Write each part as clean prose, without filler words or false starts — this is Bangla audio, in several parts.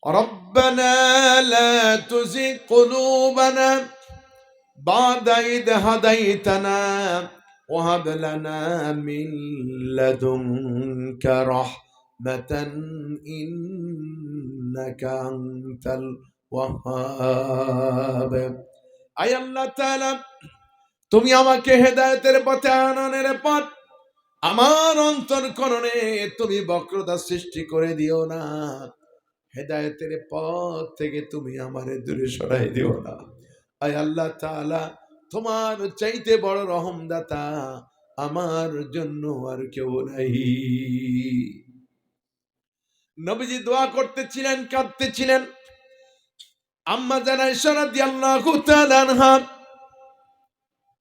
ربنا لا تزغ قلوبنا بعد إذ هديتنا وهب لنا من لدنك رحمة إنك أنت الوهاب আয় আল্লাহ তাআলা তুমি আমাকে হেদায়েতের পথে আননের পর আমার অন্তরকরণে তুমি বক্রতা সৃষ্টি করে দিও না, হেদায়েতের পথ থেকে তুমি আমারে দূরে সরাই দিও না। আয় আল্লাহ তাআলা তোমার চাইতে বড় রহমদাতা আমার জন্য আর কেউ নাই। নবীজি দোয়া করতেছিলেন, কাঁদতেছিলেন। আম্মা জান আয়েশা রাদিয়াল্লাহু তাআলা আনহা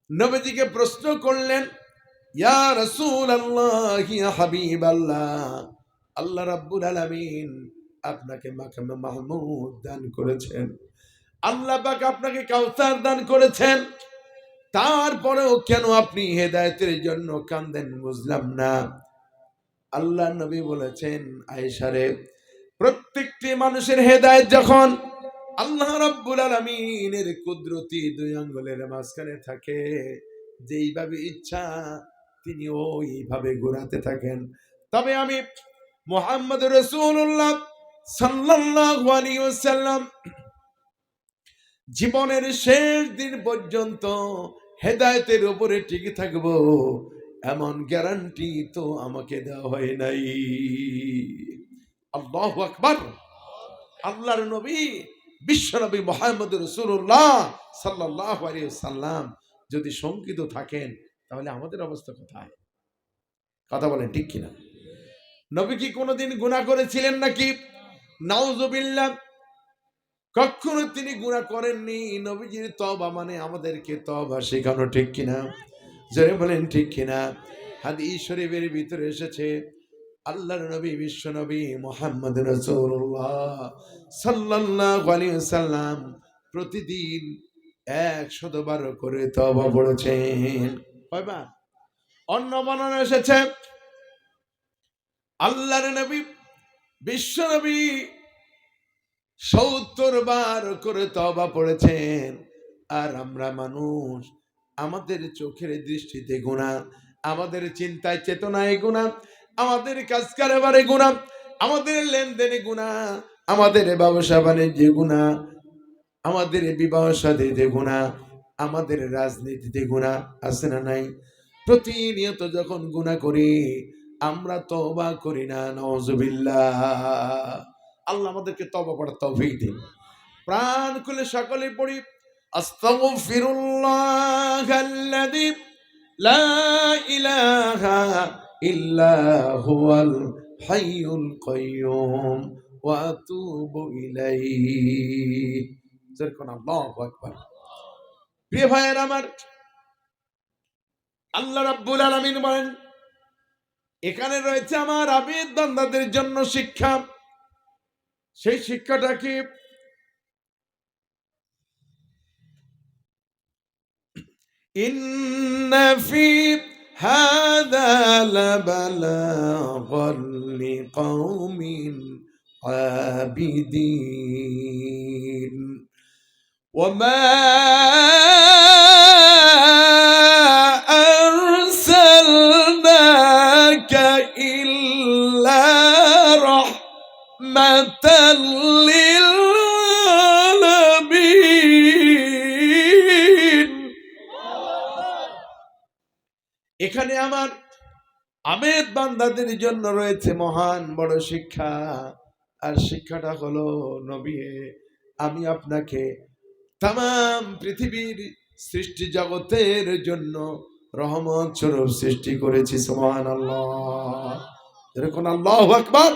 নবীজিকে প্রশ্ন করলেন, ইয়া রাসূলুল্লাহ, ইয়া হাবিবাল্লাহ, আল্লাহ রাব্বুল আলামিন আপনাকে মাকামে মাহমুদ দান করেছেন, আল্লাহ পাক আপনাকে কাউসার দান করেছেন, তারপরেও কেন আপনি হেদায়েতের জন্য কাঁদেন বুঝলাম না। আল্লাহ নবী বলেছেন, আয়েশা রে, প্রত্যেকটি মানুষের হেদায়েত যখন আল্লাহ রাব্বুল আলামিনের কুদরতি দুই আঙ্গুলের মাঝখানে থাকে, যেইভাবে ইচ্ছা তিনি ওইভাবে ঘোরাতে থাকেন। তবে আমি মুহাম্মদ রাসূলুল্লাহ সাল্লাল্লাহু আলাইহি ওয়াসাল্লাম জীবনের শেষ দিন পর্যন্ত হেদায়েতের উপরে টিকে থাকব এমন গ্যারান্টি তো আমাকে দেওয়া হয় নাই। আল্লাহু আকবার। আল্লাহর নবী বিশ্বনবী মুহাম্মদ রাসূলুল্লাহ সাল্লাল্লাহু আলাইহি ওয়াসাল্লাম যদি শঙ্কিত থাকেন তাহলে আমাদের অবস্থা কোথায়? কথা বলেন ঠিক কিনা? নবী কি কোনোদিন গুনাহ করেছিলেন নাকি? নাউযুবিল্লাহ, কখনো তিনি গুনাহ করেননি। নবীজির তওবা মানে আমাদেরকে তওবা শেখানো, ঠিক কিনা? জোরে বলেন ঠিক কিনা? হাদিস শরীফের ভিতরে এসেছে, আল্লাহর নবী বিশ্বনবী মুহাম্মদ রাসূলুল্লাহ সাল্লাল্লাহু আলাইহি ওয়াসাল্লাম প্রতিদিন 112 করে তওবা পড়েছেন। কয়বার? অন্য বর্ণনা এসেছে আল্লাহর নবী বিশ্বনবী 70 বার করে তওবা পড়েছেন। আর আমরা মানুষ, আমাদের চোখের দৃষ্টিতে গুনাহ, আমাদের চিন্তায় চেতনায় গুনাহ, আমাদের কাজ কারবারে গুনাহ, আমাদের লেনদেনে গুনাহ, আমাদের ব্যবসা বাণিজ্যে গুনাহ, আমাদের বিবাহ শাদীতে গুনাহ, আমাদের রাজনীতিতে গুনাহ আছে না নাই? প্রতিনিয়ত যখন গুনাহ করি আমরা তওবা করি না। নাউযুবিল্লাহ। আল্লাহ আমাদেরকে তওবা করার তৌফিক দিন। প্রাণ খুলে সকলে পড়ি, আস্তাগফিরুল্লাহাল্লাযী লা ইলাহা ইল্লা হুয়াল হাইয়ুল কাইয়্যুম ওয়া আতুবু ইলাইহি। যেরকম আল্লাহু আকবার। প্রিয় ভাইয়েরা আমার, আল্লাহ রাব্বুল আলামিন বলেন, এখানে রয়েছে আমার আবিদ বান্দাদের জন্য শিক্ষা। সেই শিক্ষাটা কি? ইন্না ফি হাযা লাবালাগাল লিকাওমিন আবিদিন ওয়া মা আরসালনাকা ইল্লা রাহমাতাল লিল আলামিন। এখানে আমার আবেদ বান্দাদের জন্য রয়েছে মহান বড় শিক্ষা। আর শিক্ষাটা হলো, নবী আমি আপনাকে তাম পৃথিবীর সৃষ্টি জগতের জন্য রহমত স্বরূপ সৃষ্টি করেছি। সুবহানাল্লাহ। এরকম আল্লাহু আকবার।